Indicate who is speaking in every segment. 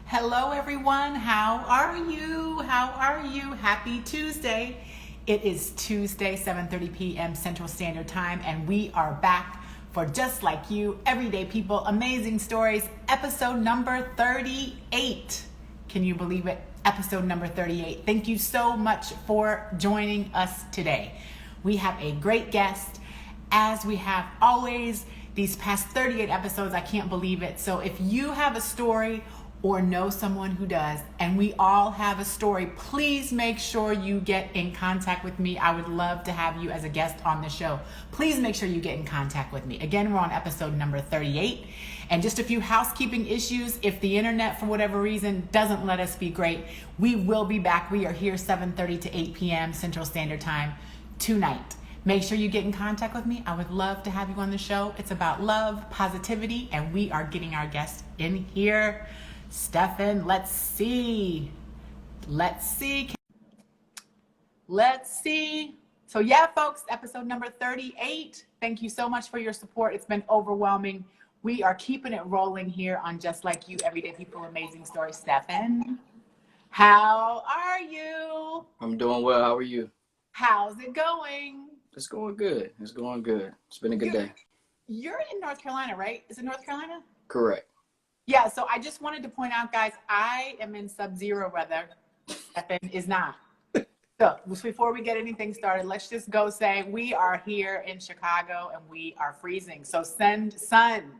Speaker 1: Hello, everyone. How are you? How are you? Happy Tuesday. It is Tuesday, 7:30 p.m. Central Standard Time, and we are back for Just Like You, Everyday People, Amazing Stories, episode number 38. Can you believe it? Episode number 38. Thank you so much for joining us today. We have a great guest, as we have always these past 38 episodes. I can't believe it. So if you have a story or know someone who does, and we all have a story, please make sure you get in contact with me. I would love to have you as a guest on the show. Please make sure you get in contact with me. Again, we're on episode number 38. And just a few housekeeping issues. If the internet, for whatever reason, doesn't let us be great, we will be back. We are here 7:30 to 8 p.m. Central Standard Time tonight. Make sure you get in contact with me. I would love to have you on the show. It's about love, positivity, and we are getting our guest in here. Stefan, let's see. So yeah, folks, episode number 38. Thank you so much for your support. It's been overwhelming. We are keeping it rolling here on Just Like You, Everyday People, Amazing Stories. Stefan, how are you?
Speaker 2: I'm doing well. How are you?
Speaker 1: How's it going?
Speaker 2: It's going good. It's going good. It's been a good day.
Speaker 1: You're in North Carolina, right? Is it North Carolina?
Speaker 2: Correct.
Speaker 1: Yeah, so I just wanted to point out, guys, I am in sub-zero weather. Stefan is not. So before we get anything started, let's just go say we are here in Chicago and we are freezing. So send sun.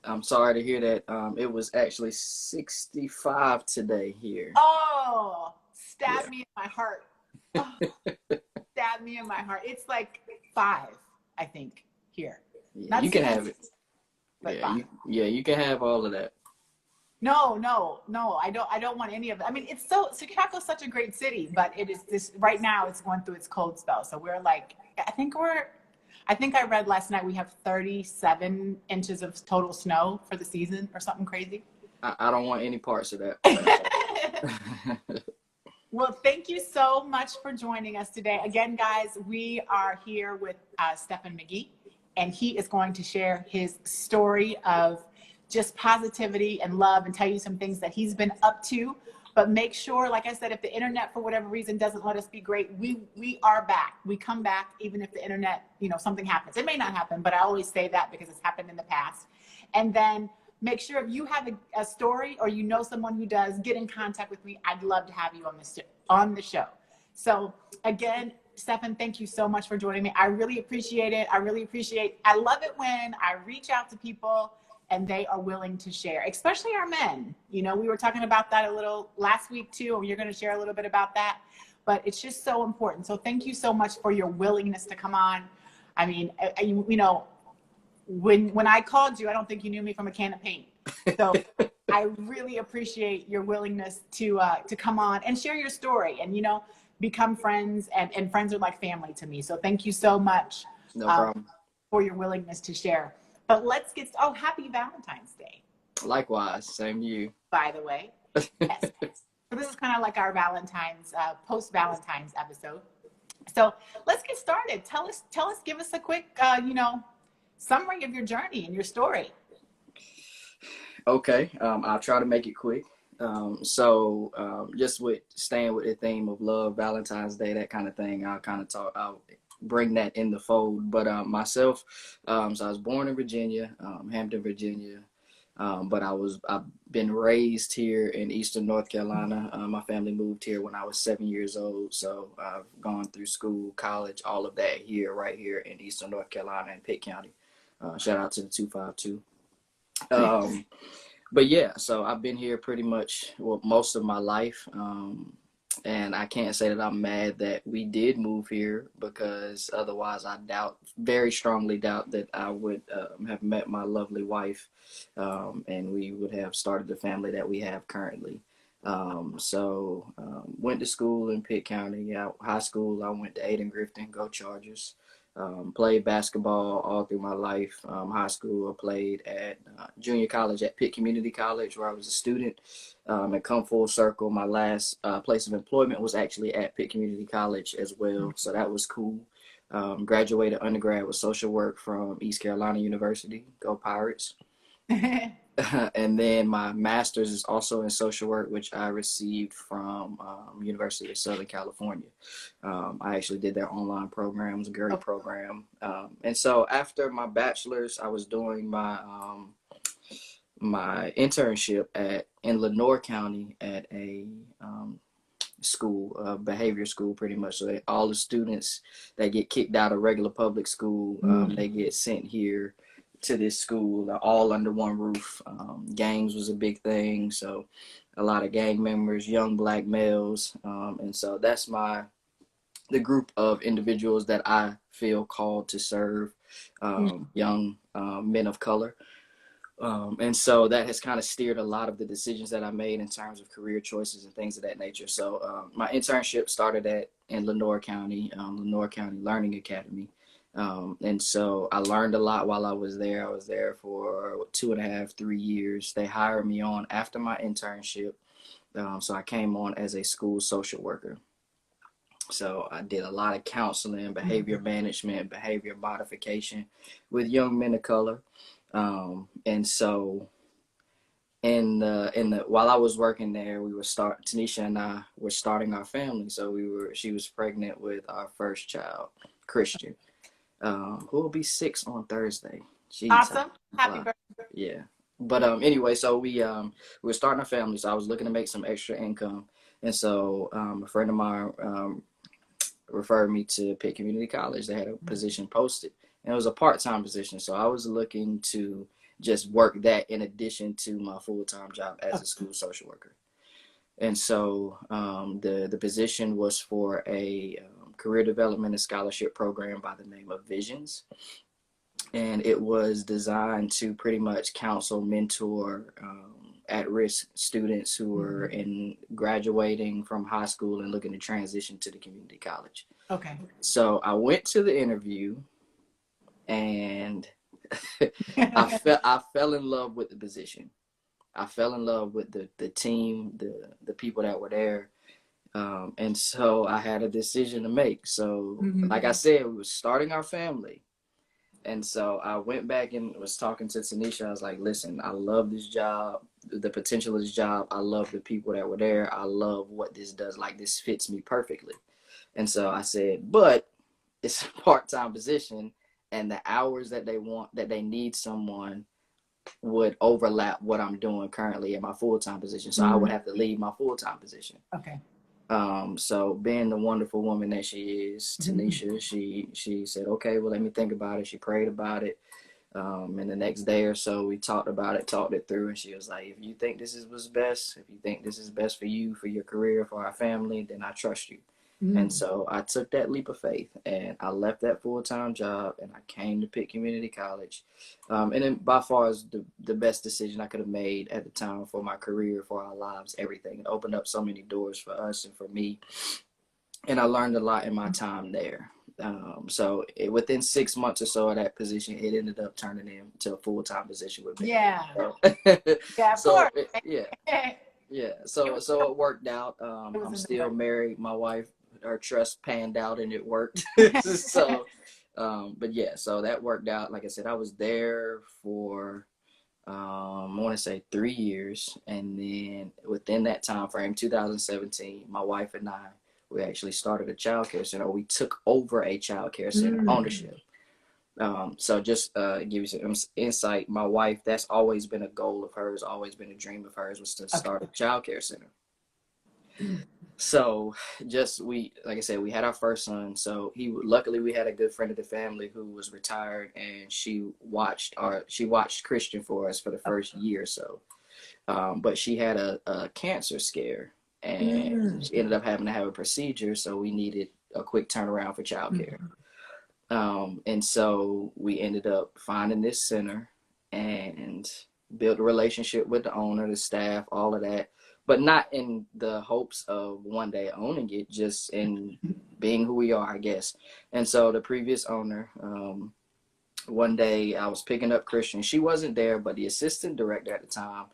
Speaker 2: I'm sorry to hear that. It was actually 65 today here.
Speaker 1: Oh, stab me in my heart. Oh, stab me in my heart. It's like 5, I think, here.
Speaker 2: Yeah, you can have it. You can have all of that.
Speaker 1: No, I don't want any of that. I mean, Chicago's such a great city, but it is this right now. It's going through its cold spell, so we're like, I think I read last night we have 37 inches of total snow for the season or something crazy.
Speaker 2: I don't want any parts of that.
Speaker 1: Well, thank you so much for joining us today. Again, guys, we are here with Stefan McGee, and he is going to share his story of just positivity and love and tell you some things that he's been up to. But make sure, like I said, if the internet for whatever reason doesn't let us be great, we are back. We come back even if the internet, something happens. It may not happen, but I always say that because it's happened in the past. And then make sure if you have a story or you know someone who does, get in contact with me. I'd love to have you on the show. So again, Stefan, thank you so much for joining me. I really appreciate it. I love it when I reach out to people and they are willing to share, especially our men. We were talking about that a little last week too, and you're going to share a little bit about that, but it's just so important. So thank you so much for your willingness to come on. I mean, when I called you, I don't think you knew me from a can of paint. So I really appreciate your willingness to come on and share your story and, become friends, and friends are like family to me. So thank you so much
Speaker 2: No problem.
Speaker 1: For your willingness to share. But let's happy Valentine's Day.
Speaker 2: Likewise, same to you.
Speaker 1: By the way. Yes. So this is kind of like our Valentine's, post-Valentine's episode. So let's get started. Give us a quick, summary of your journey and your story.
Speaker 2: Okay, I'll try to make it quick. Just staying with the theme of love, Valentine's Day, that kind of thing, I'll bring that in the fold. But myself, so I was born in Virginia, Hampton, Virginia, but I've been raised here in Eastern North Carolina. My family moved here when I was 7 years old, so I've gone through school, college, all of that right here in Eastern North Carolina in Pitt County. Shout out to the 252. But yeah, so I've been here pretty much most of my life. And I can't say that I'm mad that we did move here, because otherwise I very strongly doubt that I would have met my lovely wife, and we would have started the family that we have currently. Went to school in Pitt County. Yeah, high school, I went to Aiden Grifton, go Chargers. Played basketball all through my life. High school, I played at junior college at Pitt Community College, where I was a student. And come full circle, my last place of employment was actually at Pitt Community College as well. So that was cool. Graduated undergrad with social work from East Carolina University. Go Pirates. And then my master's is also in social work, which I received from University of Southern California. I actually did their online program. It was a great
Speaker 1: Okay.
Speaker 2: program. And so after my bachelor's, I was doing my internship in Lenore County at a school, behavior school, pretty much. So all the students that get kicked out of regular public school, they get sent here to this school, all under one roof. Gangs was a big thing, so a lot of gang members, young black males, and so that's the group of individuals that I feel called to serve, young men of color. And so that has kind of steered a lot of the decisions that I made in terms of career choices and things of that nature. So my internship started in Lenore County, Lenore County Learning Academy. And so I learned a lot while I was there. I was there for 2.5, 3 years. They hired me on after my internship. So I came on as a school social worker. So I did a lot of counseling, behavior management, behavior modification with young men of color. And so while I was working there, Tanisha and I were starting our family. So she was pregnant with our first child, Christian, who will be 6 on Thursday. Jeez,
Speaker 1: Awesome. Happy birthday.
Speaker 2: yeah. But anyway, so we were starting our family. So I was looking to make some extra income, and so a friend of mine referred me to Pitt Community College. They had a position posted, and it was a part-time position. So I was looking to just work that in addition to my full-time job as a school social worker. And so the position was for a career development and scholarship program by the name of Visions. And it was designed to pretty much counsel, mentor at-risk students who were in graduating from high school and looking to transition to the community college.
Speaker 1: Okay.
Speaker 2: So I went to the interview, and I fell in love with the position. I fell in love with the team, the people that were there. And so I had a decision to make. So like I said, we were starting our family. And so I went back and was talking to Tanisha. I was like, listen, I love this job, the potential of this job. I love the people that were there. I love what this does. Like, this fits me perfectly. And so I said, but it's a part-time position, and the hours that they need someone would overlap what I'm doing currently in my full-time position. So I would have to leave my full-time position.
Speaker 1: Okay.
Speaker 2: So being the wonderful woman that she is, Tanisha, she said, okay, well, let me think about it. She prayed about it. And the next day or so, we talked it through. And she was like, if you think this is what's best, if you think this is best for you, for your career, for our family, then I trust you. And so I took that leap of faith, and I left that full-time job, and I came to Pitt Community College. And then by far is the best decision I could have made at the time for my career, for our lives, everything. It opened up so many doors for us and for me. And I learned a lot in my time there. So within 6 months or so of that position, it ended up turning into a full-time position with me.
Speaker 1: Yeah.
Speaker 2: So,
Speaker 1: Yeah, of
Speaker 2: so
Speaker 1: course.
Speaker 2: yeah. So it worked out. I'm still married. My wife, our trust panned out, and it worked. So, but yeah, so that worked out. Like I said, I was there for I want to say 3 years, and then within that time frame, 2017, my wife and we actually started a child care center. We took over a child care center ownership. So just give you some insight. My wife, that's always been a goal of hers, always been a dream of hers, was to start a child care center. So like I said, we had our first son. So luckily we had a good friend of the family who was retired, and she watched Christian for us for the first year or so. But she had a cancer scare, and she ended up having to have a procedure. So we needed a quick turnaround for childcare. And so we ended up finding this center and built a relationship with the owner, the staff, all of that, but not in the hopes of one day owning it, just in being who we are, I guess. And so the previous owner, one day I was picking up Christian. She wasn't there, but the assistant director at the time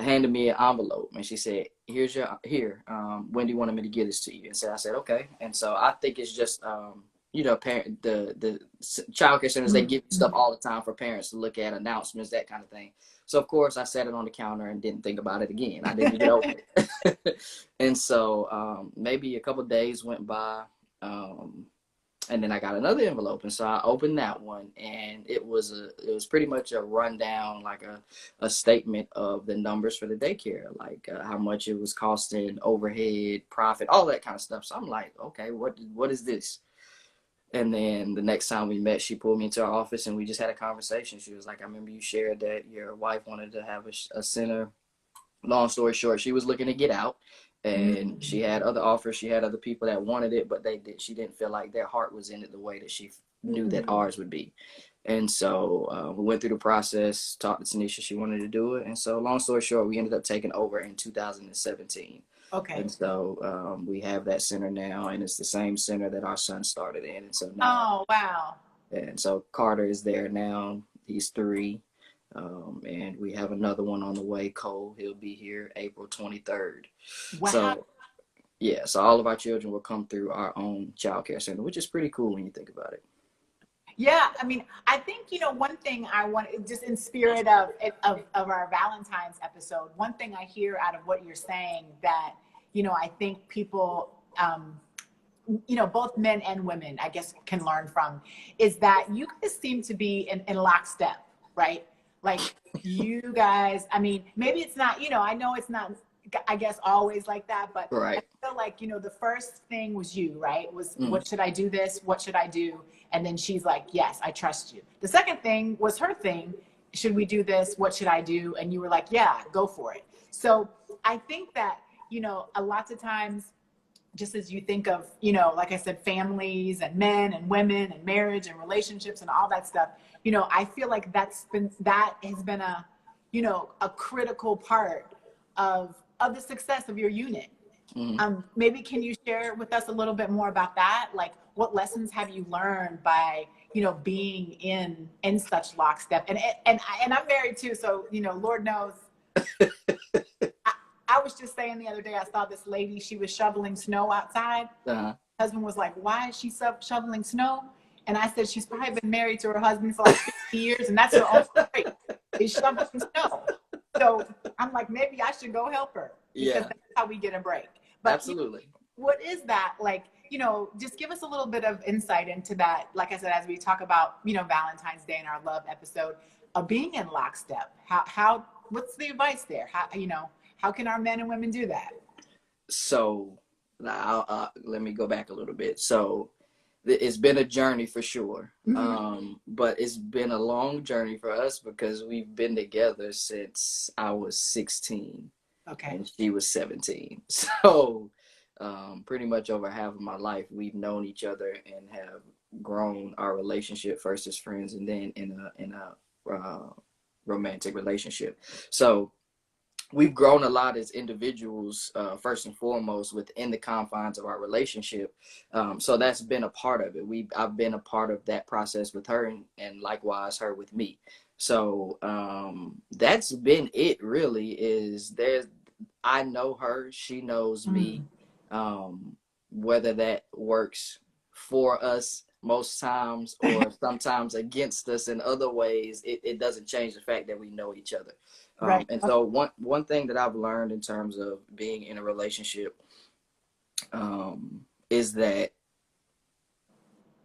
Speaker 2: handed me an envelope, and she said, Wendy wanted me to give this to you. And so I said, okay. And so I think it's just parent the child care centers, they give stuff all the time for parents to look at, announcements, that kind of thing. So of course I set it on the counter and didn't think about it again. I didn't even open it. And so maybe a couple of days went by, and then I got another envelope, and so I opened that one, and it was pretty much a rundown, like a statement of the numbers for the daycare, like how much it was costing, overhead, profit, all that kind of stuff. So I'm like, okay, what is this? And then the next time we met, she pulled me into our office and we just had a conversation. She was like, I remember you shared that your wife wanted to have a center. Long story short, she was looking to get out, and she had other offers. She had other people that wanted it, but she didn't feel like their heart was in it the way that she knew that ours would be. And so we went through the process, talked to Tanisha. She wanted to do it. And so long story short, we ended up taking over in 2017.
Speaker 1: Okay.
Speaker 2: And so we have that center now, and it's the same center that our son started in. And so now,
Speaker 1: Oh, wow.
Speaker 2: And so Carter is there now. He's 3. And we have another one on the way, Cole. He'll be here April 23rd.
Speaker 1: Wow.
Speaker 2: So, yeah, so all of our children will come through our own child care center, which is pretty cool when you think about it.
Speaker 1: Yeah, I mean, I think, one thing I want, just in spirit of our Valentine's episode, one thing I hear out of what you're saying that, I think people, both men and women, I guess, can learn from, is that you guys seem to be in lockstep, right? Like you guys, I mean, maybe it's not, I know it's not, I guess, always like that, but
Speaker 2: right.
Speaker 1: I feel like, the first thing was you, right? Was what should I do this? What should I do? And then she's like, yes, I trust you. The second thing was her thing. Should we do this? What should I do? And you were like, yeah, go for it. So I think that, a lot of times, just as you think of, like I said, families and men and women and marriage and relationships and all that stuff, I feel like that has been a, a critical part of the success of your unit. Maybe can you share with us a little bit more about that? Like, what lessons have you learned by, being in such lockstep? And I'm married too, so Lord knows. I was just saying the other day, I saw this lady, she was shoveling snow outside. Husband was like, why is she shoveling snow? And I said, she's probably been married to her husband for like 50 years, and that's her only break, is shoveling snow. So I'm like, maybe I should go help her, because that's how we get a break. But
Speaker 2: absolutely.
Speaker 1: What is that? Like, just give us a little bit of insight into that. Like I said, as we talk about, Valentine's Day in our love episode, of being in lockstep. How what's the advice there? How can our men and women do that?
Speaker 2: So let me go back a little bit. So it's been a journey for sure. But it's been a long journey for us because we've been together since I was 16.
Speaker 1: Okay.
Speaker 2: And she was 17. So pretty much over half of my life, we've known each other and have grown our relationship first as friends and then in a romantic relationship. So we've grown a lot as individuals, first and foremost, within the confines of our relationship. So that's been a part of it. I've been a part of that process with her, and likewise her with me. So that's been it. Really, I know her, she knows me. Whether that works for us most times or sometimes against us in other ways, it doesn't change the fact that we know each other.
Speaker 1: Right.
Speaker 2: And so one thing that I've learned in terms of being in a relationship is that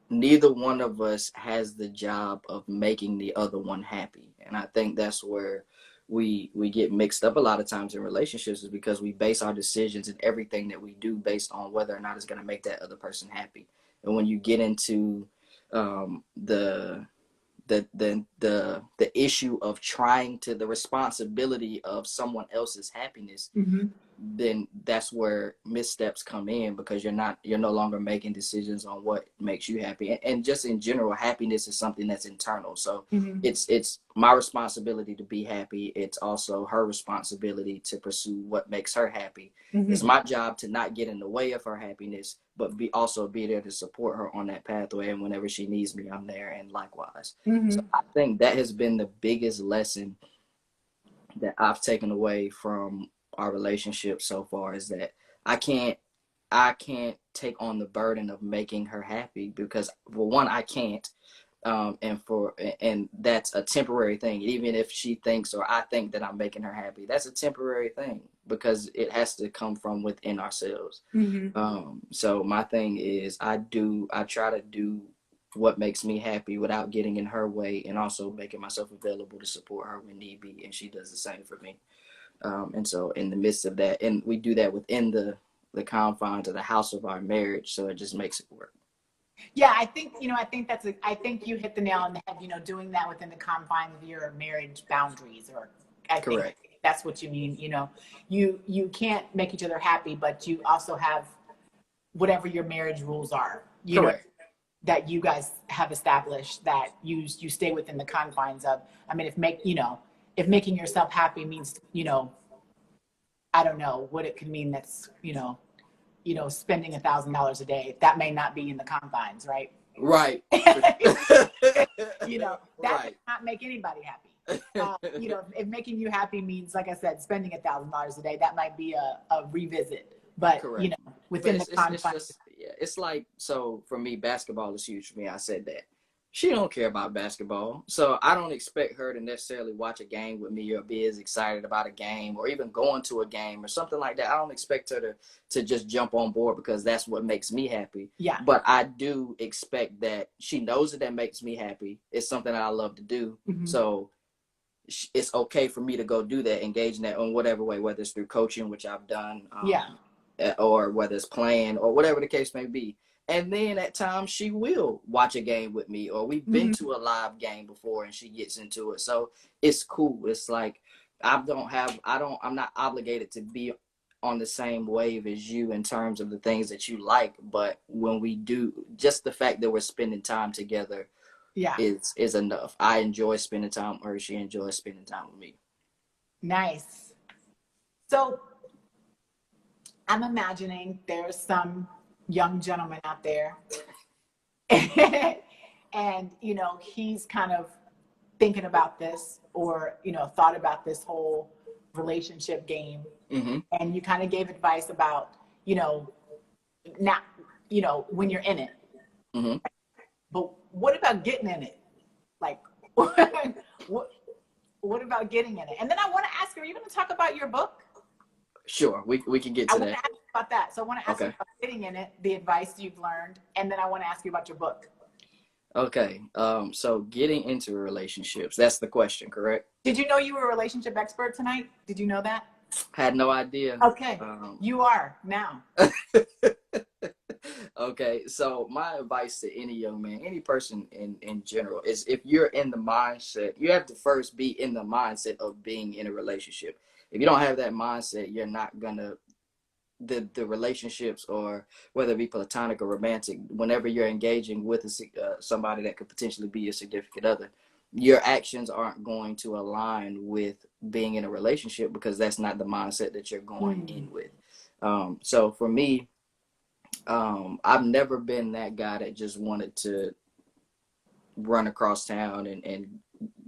Speaker 2: neither one of us has the job of making the other one happy. And I think that's where we get mixed up a lot of times in relationships, is because we base our decisions and everything that we do based on whether or not it's going to make that other person happy. And when you get into the issue of the responsibility of someone else's happiness, then that's where missteps come in, because you're no longer making decisions on what makes you happy. And just in general, happiness is something that's internal. So it's my responsibility to be happy. It's also her responsibility to pursue what makes her happy. It's my job to not get in the way of her happiness, but also be there to support her on that pathway. And whenever she needs me, I'm there, and likewise. So I think that has been the biggest lesson that I've taken away from our relationship so far, is that I can't I can't take on the burden of making her happy because, for one, I can't. And that's a temporary thing. Even if she thinks or I think that I'm making her happy, that's a temporary thing because it has to come from within ourselves. So my thing is I try to do what makes me happy without getting in her way, and also making myself available to support her when need be, and she does the same for me. And so in the midst of that, and we do that within the confines of the house of our marriage, so it just makes it work.
Speaker 1: Yeah, I think, I think you hit the nail on the head, doing that within the confines of your marriage boundaries, or I think
Speaker 2: Correct.
Speaker 1: that's what you mean. You can't make each other happy, but you also have whatever your marriage rules are,
Speaker 2: Correct.
Speaker 1: that you guys have established, that you stay within the confines of. I mean, if making yourself happy means, I don't know what it could mean. That's, spending $1,000 a day. That may not be in the confines, right?
Speaker 2: Right.
Speaker 1: That does
Speaker 2: Right.
Speaker 1: not make anybody happy. If making you happy means, like I said, spending $1,000 a day, that might be a revisit. But
Speaker 2: Correct. But
Speaker 1: within the
Speaker 2: it's
Speaker 1: confines.
Speaker 2: just, yeah, it's like, so for me, basketball is huge for me. I said that. She don't care about basketball. So I don't expect her to necessarily watch a game with me or be as excited about a game or even going to a game or something like that. I don't expect her to just jump on board because that's what makes me happy.
Speaker 1: Yeah.
Speaker 2: But I do expect that she knows that makes me happy. It's something that I love to do. So it's okay for me to go do that, engage in that in whatever way, whether it's through coaching, which I've done, or whether it's playing or whatever the case may be. And then at times she will watch a game with me, or we've been to a live game before and she gets into it. So it's cool. It's like I'm not obligated to be on the same wave as you in terms of the things that you like. But when we do, just the fact that we're spending time together is enough. I enjoy spending time with her. She enjoys spending time with me.
Speaker 1: Nice. So I'm imagining there's some young gentleman out there and he's kind of thinking about this, or thought about this whole relationship game. And you kind of gave advice about not when you're in it. But what about getting in it? Like what about getting in it? And then I want to ask you, are you going to talk about your book?
Speaker 2: Sure, we can get to
Speaker 1: I
Speaker 2: that.
Speaker 1: want to ask you about that. So I want to ask you about getting in it, the advice you've learned, and then I want to ask you about your book.
Speaker 2: Okay. So getting into relationships, that's the question, correct?
Speaker 1: Did you know you were a relationship expert tonight? Did you know that?
Speaker 2: Had no idea.
Speaker 1: Okay. You are now.
Speaker 2: Okay. So my advice to any young man, any person in general, is if you're in the mindset, you have to first be in the mindset of being in a relationship. If you don't have that mindset, you're not gonna the relationships, or whether it be platonic or romantic, whenever you're engaging with somebody that could potentially be your significant other, your actions aren't going to align with being in a relationship because that's not the mindset that you're going in with. So for me, I've never been that guy that just wanted to run across town and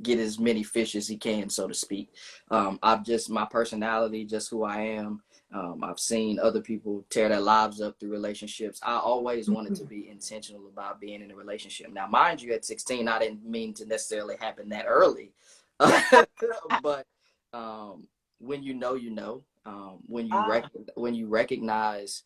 Speaker 2: get as many fish as he can, so to speak. I've just, my personality, just who I am. I've seen other people tear their lives up through relationships. I always wanted to be intentional about being in a relationship. Now, mind you, at 16, I didn't mean to necessarily happen that early. But when you know, when you recognize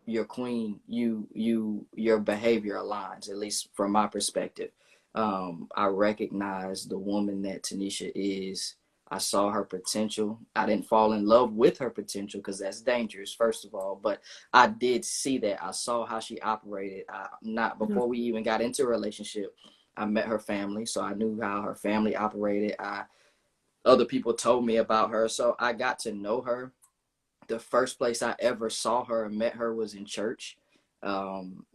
Speaker 2: your queen, your behavior aligns, at least from my perspective. I recognize the woman that Tanisha is. I saw her potential. I didn't fall in love with her potential because that's dangerous, first of all. But I did see that. I saw how she operated. Not before we even got into a relationship, I met her family, so I knew how her family operated. Other people told me about her, so I got to know her. The first place I ever saw her and met her was in church. And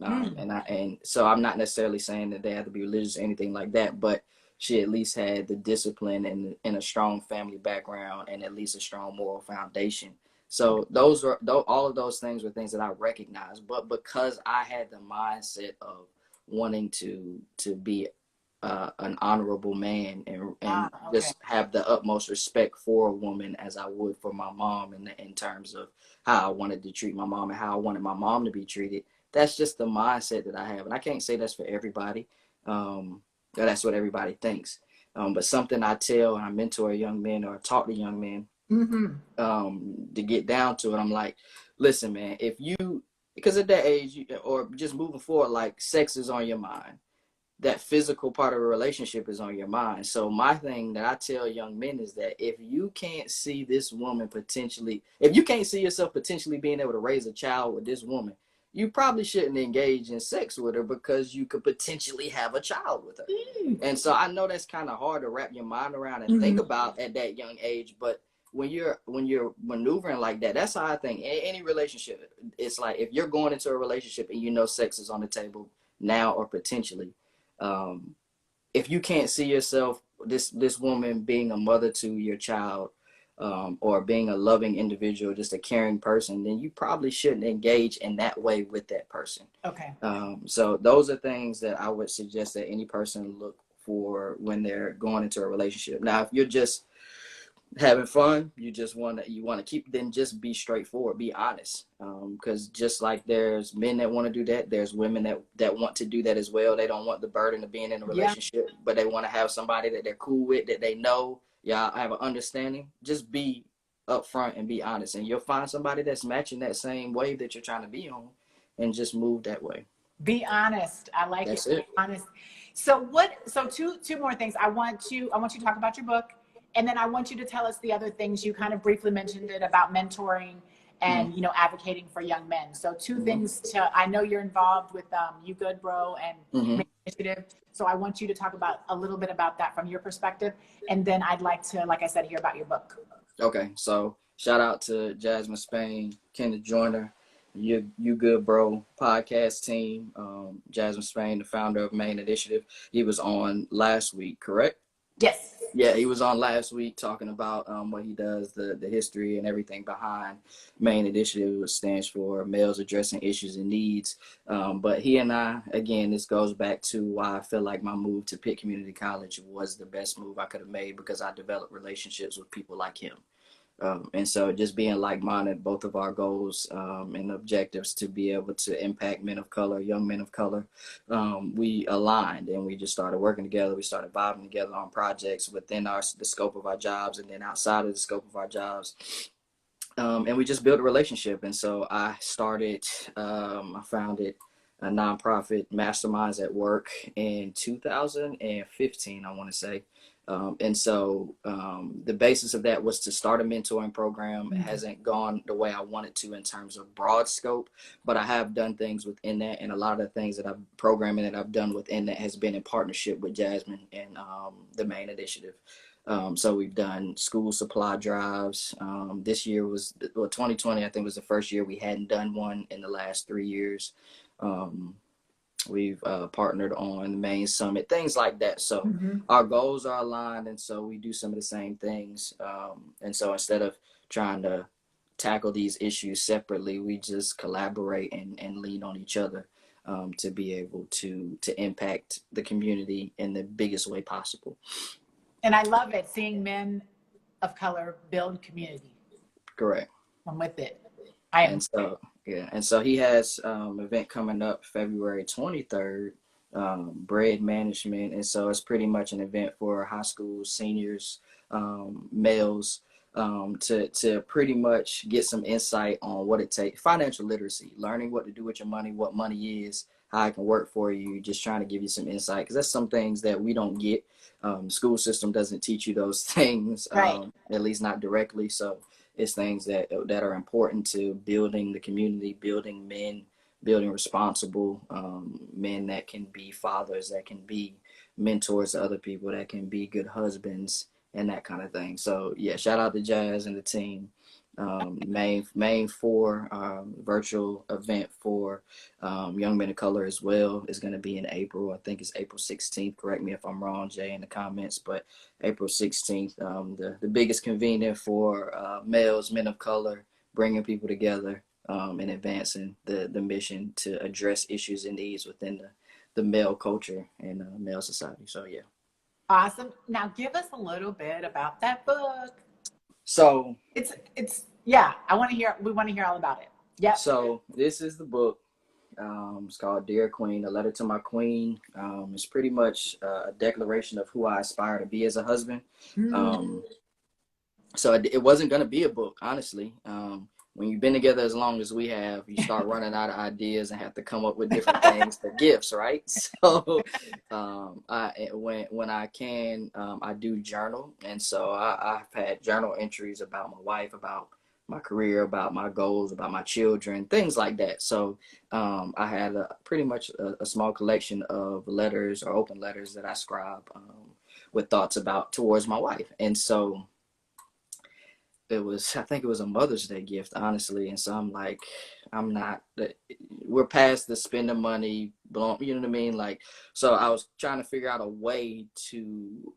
Speaker 2: so I'm not necessarily saying that they have to be religious or anything like that, but she at least had the discipline and a strong family background and at least a strong moral foundation. So all of those things were things that I recognized. But because I had the mindset of wanting to be an honorable man, and
Speaker 1: Okay.
Speaker 2: just have the utmost respect for a woman as I would for my mom, in terms of how I wanted to treat my mom and how I wanted my mom to be treated. That's just the mindset that I have, and I can't say that's for everybody. That's what everybody thinks. But something I tell and I mentor young men or talk to young men,
Speaker 1: Mm-hmm.
Speaker 2: to get down to it. I'm like, listen, man, if you, because at that age, or just moving forward, like sex is on your mind. That physical part of a relationship is on your mind. So my thing that I tell young men is that if you can't see this woman potentially, if you can't see yourself potentially being able to raise a child with this woman, you probably shouldn't engage in sex with her, because you could potentially have a child with her. And so I know that's kind of hard to wrap your mind around and think
Speaker 1: Mm-hmm.
Speaker 2: about at that young age, but when you're maneuvering like that, that's how I think any relationship. It's like if you're going into a relationship and you know sex is on the table now or potentially, um, if you can't see yourself, this woman being a mother to your child, or being a loving individual, just a caring person, then you probably shouldn't engage in that way with that person.
Speaker 1: Okay.
Speaker 2: So those are things that I would suggest that any person look for when they're going into a relationship. Now, if you're just having fun, you want to keep, then just be straightforward, be honest, because just like there's men that want to do that, there's women that want to do that as well. They don't want the burden of being in a
Speaker 1: Yeah.
Speaker 2: relationship, but they want to have somebody that they're cool with, that they know, yeah, I have an understanding. Just be upfront and be honest, and you'll find somebody that's matching that same wave that you're trying to be on, and just move that way.
Speaker 1: Be honest. I like it.
Speaker 2: That's
Speaker 1: Be
Speaker 2: it.
Speaker 1: honest. So what? So two more things. I want you to talk about your book, and then I want you to tell us the other things you kind of briefly mentioned it about mentoring
Speaker 2: Mm-hmm.
Speaker 1: and advocating for young men. So two
Speaker 2: Mm-hmm.
Speaker 1: things. I know you're involved with You Good Bro and
Speaker 2: Mm-hmm.
Speaker 1: Make Initiative. So I want you to talk about a little bit about that from your perspective, and then I'd like to, like I said, hear about your book.
Speaker 2: Okay, so shout out to Jasmine Spain, Kenneth Joyner, you Good Bro podcast team. Jasmine Spain, the founder of Main Initiative, he was on last week, correct?
Speaker 1: Yes.
Speaker 2: Yeah, he was on last week talking about what he does, the history and everything behind Main Initiative, which stands for Males Addressing Issues and Needs. But he and I, again, this goes back to why I feel like my move to Pitt Community College was the best move I could have made, because I developed relationships with people like him. And so just being like-minded, both of our goals, and objectives to be able to impact men of color, young men of color, we aligned, and we just started working together. We started vibing together on projects within the scope of our jobs, and then outside of the scope of our jobs. And we just built a relationship. And so I founded a nonprofit, Masterminds at Work, in 2015, I want to say. The basis of that was to start a mentoring program. It hasn't gone the way I wanted to in terms of broad scope, but I have done things within that. And a lot of the things that I've programming that I've done within that has been in partnership with Jasmine and the Main Initiative. So we've done school supply drives. This year 2020, I think, was the first year we hadn't done one in the last 3 years. Um, we've partnered on the main summit, things like that. So
Speaker 1: Mm-hmm.
Speaker 2: our goals are aligned, and so we do some of the same things. And so instead of trying to tackle these issues separately, we just collaborate and lean on each other, to be able to impact the community in the biggest way possible.
Speaker 1: And I love it, seeing men of color build community.
Speaker 2: Correct.
Speaker 1: I'm with it. I am.
Speaker 2: And so, yeah, and so he has event coming up February 23rd, bread management. And so it's pretty much an event for high school seniors, males, to pretty much get some insight on what it takes, financial literacy, learning what to do with your money, what money is, how it can work for you, just trying to give you some insight, because that's some things that we don't get. School system doesn't teach you those things,
Speaker 1: Right.
Speaker 2: at least not directly. So it's things that are important to building the community, building men, building responsible men that can be fathers, that can be mentors to other people, that can be good husbands, and that kind of thing. So yeah, shout out to Jazz and the team. Main four virtual event for young men of color as well is going to be in April. I think it's April 16th. Correct me if I'm wrong, Jay, in the comments, but April 16th, the biggest convening for males, men of color, bringing people together, and advancing the mission to address issues and needs within the male culture and male society. So yeah.
Speaker 1: Awesome. Now give us a little bit about that book.
Speaker 2: So
Speaker 1: It's yeah, we want to hear all about it. Yep.
Speaker 2: so this is the book. It's called Dear Queen, A Letter to My Queen. It's pretty much a declaration of who I aspire to be as a husband. Um, so it wasn't going to be a book, honestly. When you've been together as long as we have, you start running out of ideas and have to come up with different things for gifts, right? So when I can, I do journal. And so I've had journal entries about my wife, about my career, about my goals, about my children, things like that. So I had pretty much a small collection of letters or open letters that I scribe with thoughts about towards my wife. And so I think it was a Mother's Day gift, honestly. And so I'm like, we're past the spending money, you know what I mean? Like, so I was trying to figure out a way to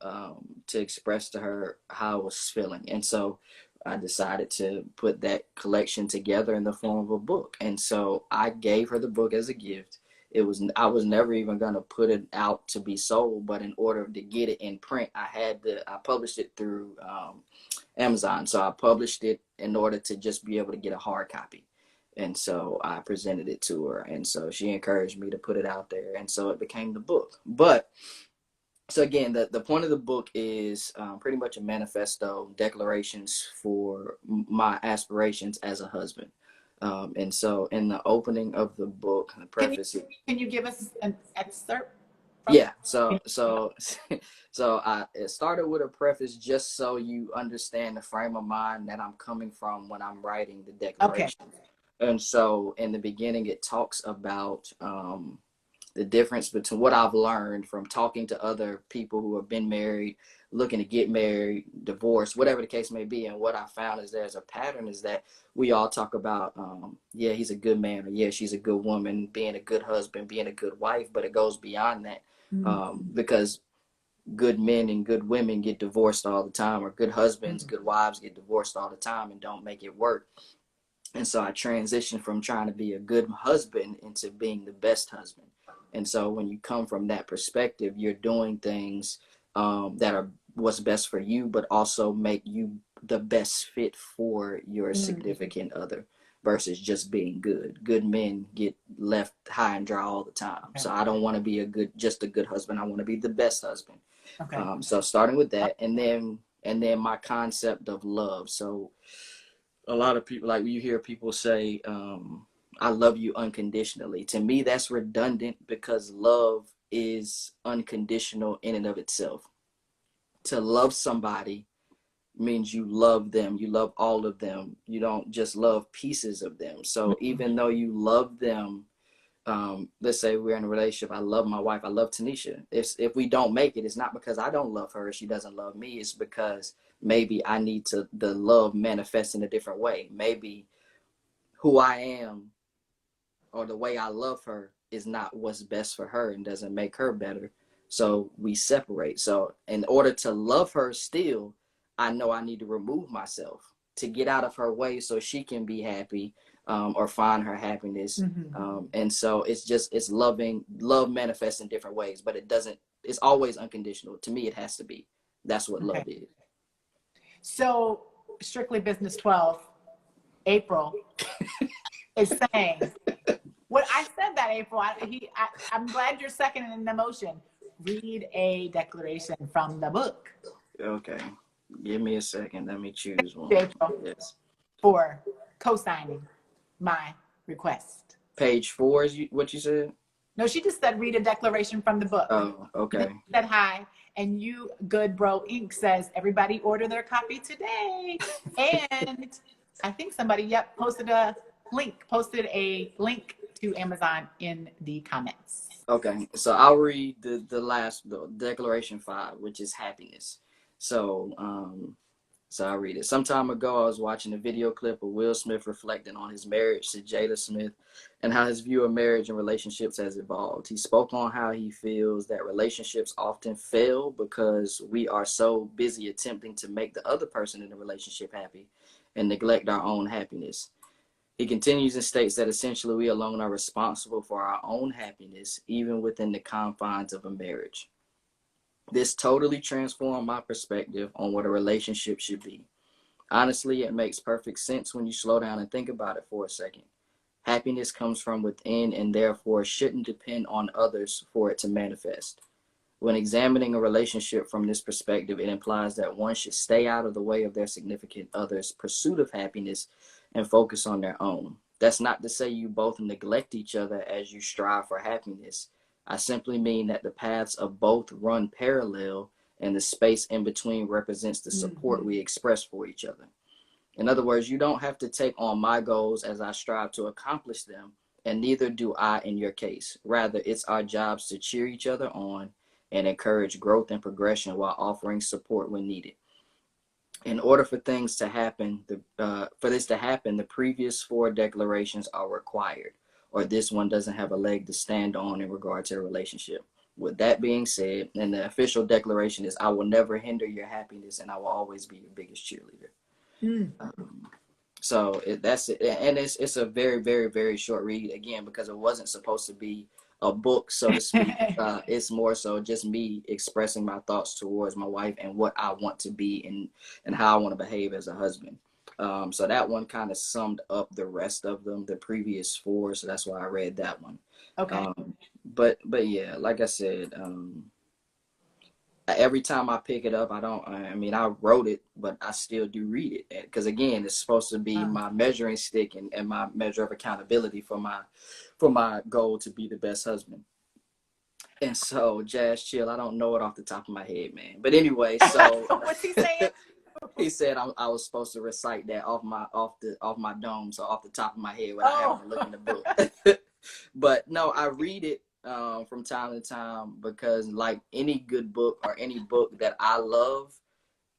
Speaker 2: express to her how I was feeling. And so I decided to put that collection together in the form of a book. And so I gave her the book as a gift. I was never even going to put it out to be sold, but in order to get it in print, I published it through Amazon. So I published it in order to just be able to get a hard copy. And so I presented it to her. And so she encouraged me to put it out there. And so it became the book. But so again, the point of the book is pretty much a manifesto, declarations for my aspirations as a husband. And so in the opening of the book, the preface.
Speaker 1: Can you give us an excerpt?
Speaker 2: Yeah. So it started with a preface just so you understand the frame of mind that I'm coming from when I'm writing the declaration. Okay. And so in the beginning, it talks about the difference between what I've learned from talking to other people who have been married, looking to get married, divorced, whatever the case may be. And what I found is there's a pattern is that we all talk about, yeah, he's a good man, or yeah, she's a good woman, being a good husband, being a good wife, but it goes beyond that. Because good men and good women get divorced all the time, or good husbands, good wives get divorced all the time and don't make it work. And so I transitioned from trying to be a good husband into being the best husband. And so when you come from that perspective, you're doing things that are what's best for you, but also make you the best fit for your significant other versus just being good. Good men get left high and dry all the time. Okay. So I don't want to be just a good husband. I want to be the best husband. Okay. So starting with that, and then my concept of love. So a lot of people, like you hear people say, I love you unconditionally. To me, that's redundant because love is unconditional in and of itself. To love somebody means you love them. You love all of them. You don't just love pieces of them. So even though you love them, let's say we're in a relationship. I love my wife. I love Tanisha. If we don't make it, it's not because I don't love her. She doesn't love me. It's because maybe I need the love manifest in a different way. Maybe who I am or the way I love her is not what's best for her and doesn't make her better. So we separate. So in order to love her still, I know I need to remove myself to get out of her way so she can be happy or find her happiness. And so it's love manifests in different ways, but it's always unconditional. To me, it has to be. That's what love is.
Speaker 1: So Strictly Business 12, April is saying, what I said that, April, I'm glad you're seconding the motion. Read a declaration from the book.
Speaker 2: Okay. Give me a second. Let me choose one.
Speaker 1: April, yes. For co-signing my request.
Speaker 2: Page 4 is what you said?
Speaker 1: No, she just said read a declaration from the book.
Speaker 2: Oh, okay.
Speaker 1: She said hi. And you, Good Bro Inc. says, everybody order their copy today. And I think somebody, posted a link to Amazon in the comments.
Speaker 2: Okay, so I'll read the declaration 5, which is happiness. So I'll read it. Some time ago, I was watching a video clip of Will Smith reflecting on his marriage to Jada Smith and how his view of marriage and relationships has evolved. He spoke on how he feels that relationships often fail because we are so busy attempting to make the other person in the relationship happy and neglect our own happiness. He continues and states that essentially we alone are responsible for our own happiness, even within the confines of a marriage. This totally transformed my perspective on what a relationship should be. Honestly, it makes perfect sense when you slow down and think about it for a second. Happiness comes from within and therefore shouldn't depend on others for it to manifest. When examining a relationship from this perspective, it implies that one should stay out of the way of their significant other's pursuit of happiness and focus on their own. That's not to say you both neglect each other as you strive for happiness. I simply mean that the paths of both run parallel and the space in between represents the support we express for each other. In other words, you don't have to take on my goals as I strive to accomplish them, and neither do I in your case. Rather, it's our jobs to cheer each other on and encourage growth and progression while offering support when needed. In order for things to happen, for this to happen, the previous four declarations are required, or this one doesn't have a leg to stand on in regard to the relationship. With that being said, and the official declaration is, I will never hinder your happiness, and I will always be your biggest cheerleader.
Speaker 1: Mm.
Speaker 2: So that's it, and it's a very, very, very short read again because it wasn't supposed to be a book, so to speak. It's more so just me expressing my thoughts towards my wife and what I want to be and how I want to behave as a husband. So that one kind of summed up the rest of them, the previous four. So that's why I read that one.
Speaker 1: Okay.
Speaker 2: But yeah, like I said, every time I pick it up, I mean, I wrote it, but I still do read it. Because again, it's supposed to be my measuring stick and my measure of accountability for my goal to be the best husband. And so, Jazz Chill, I don't know it off the top of my head, man. But anyway, so
Speaker 1: What's he saying?
Speaker 2: he said I was supposed to recite that off my dome, so off the top of my head without having to look in the book. But no, I read it from time to time because, like any good book or any book that I love,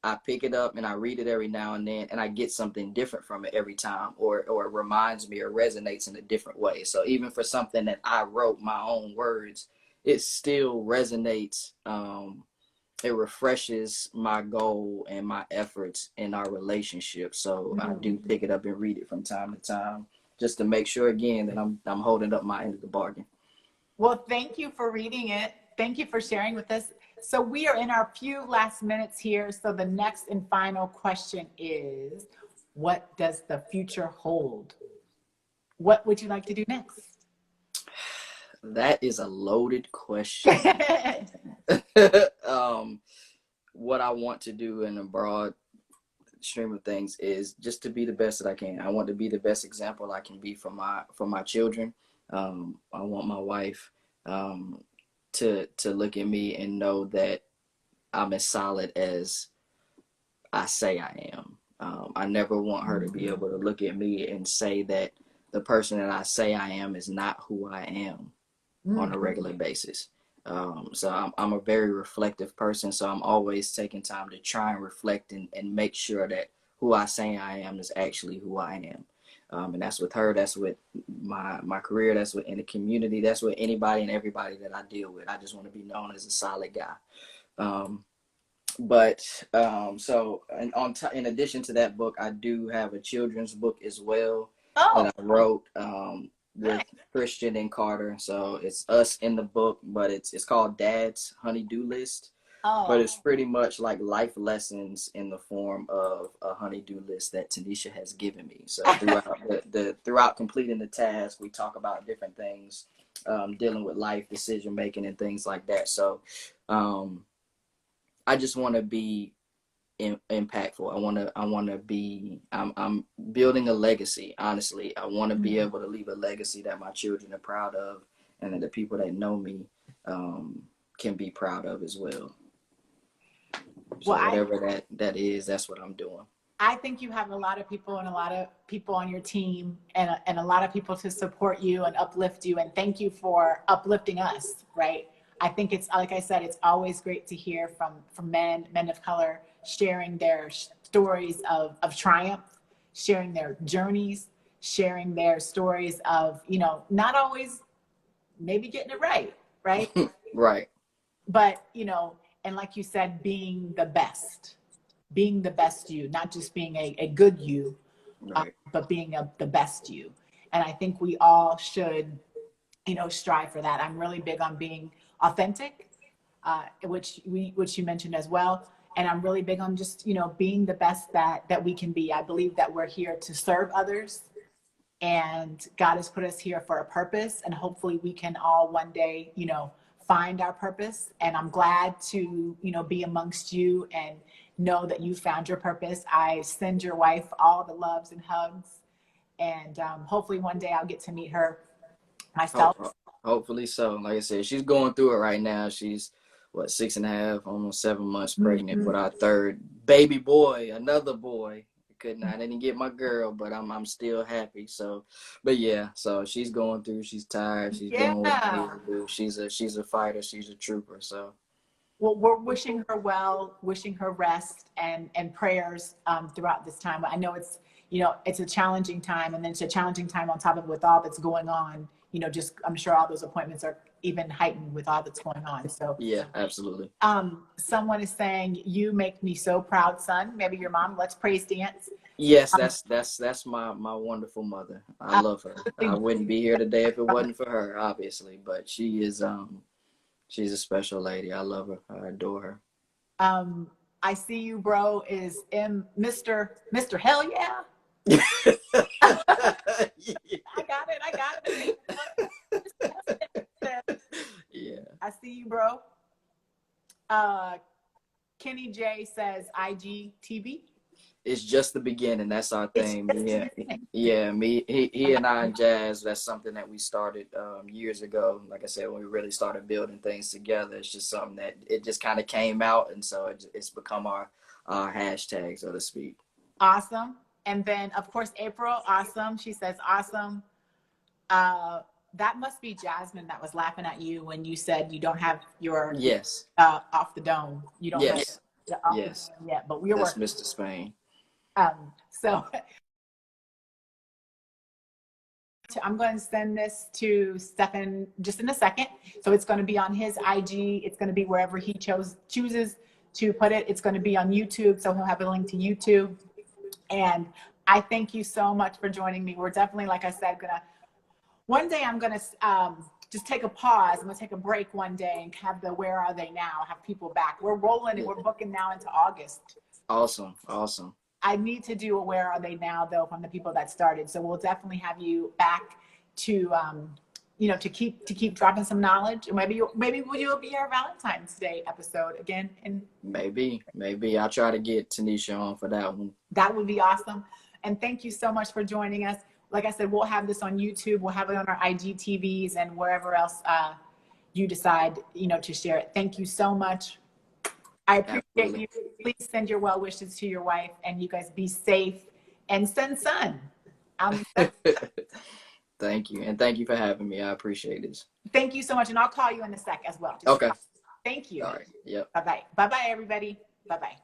Speaker 2: I pick it up and I read it every now and then, and I get something different from it every time, or it reminds me or resonates in a different way. So even for something that I wrote my own words, it still resonates. It refreshes my goal and my efforts in our relationship. So I do pick it up and read it from time to time, just to make sure again that I'm holding up my end of the bargain.
Speaker 1: Well, thank you for reading it. Thank you for sharing with us. So we are in our few last minutes here. So the next and final question is, what does the future hold? What would you like to do next?
Speaker 2: That is a loaded question. What I want to do in a broad stream of things is just to be the best that I can. I want to be the best example I can be for my children. I want my wife to look at me and know that I'm as solid as I say I am. I never want her to be able to look at me and say that the person that I say I am is not who I am on a regular basis. So I'm a very reflective person. So I'm always taking time to try and reflect and make sure that who I say I am is actually who I am. And that's with her, that's with my career, that's with in the community, that's with anybody and everybody that I deal with. I just want to be known as a solid guy. So in addition to that book, I do have a children's book as well that I wrote with Christian and Carter. So it's us in the book, but it's called Dad's Honey-Do List. But it's pretty much like life lessons in the form of a honey-do list that Tanisha has given me. So throughout completing the task, we talk about different things, dealing with life, decision making, and things like that. So I just want to be impactful. I want to be. I'm building a legacy. Honestly, I want to be able to leave a legacy that my children are proud of, and that the people that know me can be proud of as well. So whatever that is, that's what I'm doing.
Speaker 1: I think you have a lot of people and a lot of people on your team and a lot of people to support you and uplift you. And thank you for uplifting us, right? I think it's, like I said, it's always great to hear from men of color sharing their stories of triumph, sharing their journeys, sharing their stories of, not always maybe getting it right?
Speaker 2: Right.
Speaker 1: But, and like you said, being the best you, not just being a good you,
Speaker 2: Right.
Speaker 1: but being the best you. And I think we all should, strive for that. I'm really big on being authentic, which you mentioned as well. And I'm really big on just, being the best that we can be. I believe that we're here to serve others, and God has put us here for a purpose, and hopefully we can all one day, find our purpose. And I'm glad to, be amongst you and know that you found your purpose. I send your wife all the loves and hugs, and hopefully one day I'll get to meet her myself.
Speaker 2: Hopefully so. Like I said, she's going through it right now. She's what, 6.5, almost 7 months pregnant with our third baby boy, another boy. I didn't get my girl, but I'm still happy. So, but yeah, so she's going through. She's tired. She's doing what she needs to do. She's a fighter. She's a trooper. So,
Speaker 1: well, we're wishing her well, wishing her rest and prayers throughout this time. I know it's a challenging time, and then it's a challenging time on top of with all that's going on. Just I'm sure all those appointments are even heightened with all that's going on. So
Speaker 2: yeah, absolutely.
Speaker 1: Someone is saying, "You make me so proud, son." Maybe your mom. Let's praise dance.
Speaker 2: Yes, that's my wonderful mother. I love her. I wouldn't be here today if it wasn't for her, obviously. But she's a special lady. I love her. I adore
Speaker 1: her. I see you, bro. Is Mr. Hell yeah.
Speaker 2: Yeah.
Speaker 1: I got it.
Speaker 2: Yeah.
Speaker 1: I see you, bro. Kenny J says IGTV.
Speaker 2: It's just the beginning. That's our thing. Yeah. He and I and Jazz. That's something that we started years ago. Like I said, when we really started building things together, it's just something that it just kind of came out, and so it's become our hashtag, so to speak.
Speaker 1: Awesome. And then, of course, April, awesome. She says, awesome. That must be Jasmine that was laughing at you when you said you don't have your off the dome. You don't have the off the dome yet, but we're
Speaker 2: That's
Speaker 1: working.
Speaker 2: Mr. Spain.
Speaker 1: So I'm going to send this to Stefan just in a second. So it's going to be on his IG. It's going to be wherever he chooses to put it. It's going to be on YouTube. So he'll have a link to YouTube. And I thank you so much for joining me. We're definitely, like I said, one day I'm going to just take a pause. I'm going to take a break one day and have the Where Are They Now, have people back. We're rolling and we're booking now into August.
Speaker 2: Awesome.
Speaker 1: I need to do a Where Are They Now, though, from the people that started. So we'll definitely have you back to, to keep dropping some knowledge. Maybe you'll be our Valentine's Day episode again. And
Speaker 2: maybe I'll try to get Tanisha on for that one.
Speaker 1: That would be awesome. And thank you so much for joining us. Like I said, we'll have this on YouTube. We'll have it on our IGTVs and wherever else you decide, to share it. Thank you so much. I appreciate you. Please send your well wishes to your wife, and you guys be safe and send sun.
Speaker 2: Thank you. And thank you for having me. I appreciate this.
Speaker 1: Thank you so much. And I'll call you in a sec as well.
Speaker 2: Okay.
Speaker 1: Thank you.
Speaker 2: All right. Yep.
Speaker 1: Bye-bye. Bye-bye, everybody. Bye-bye.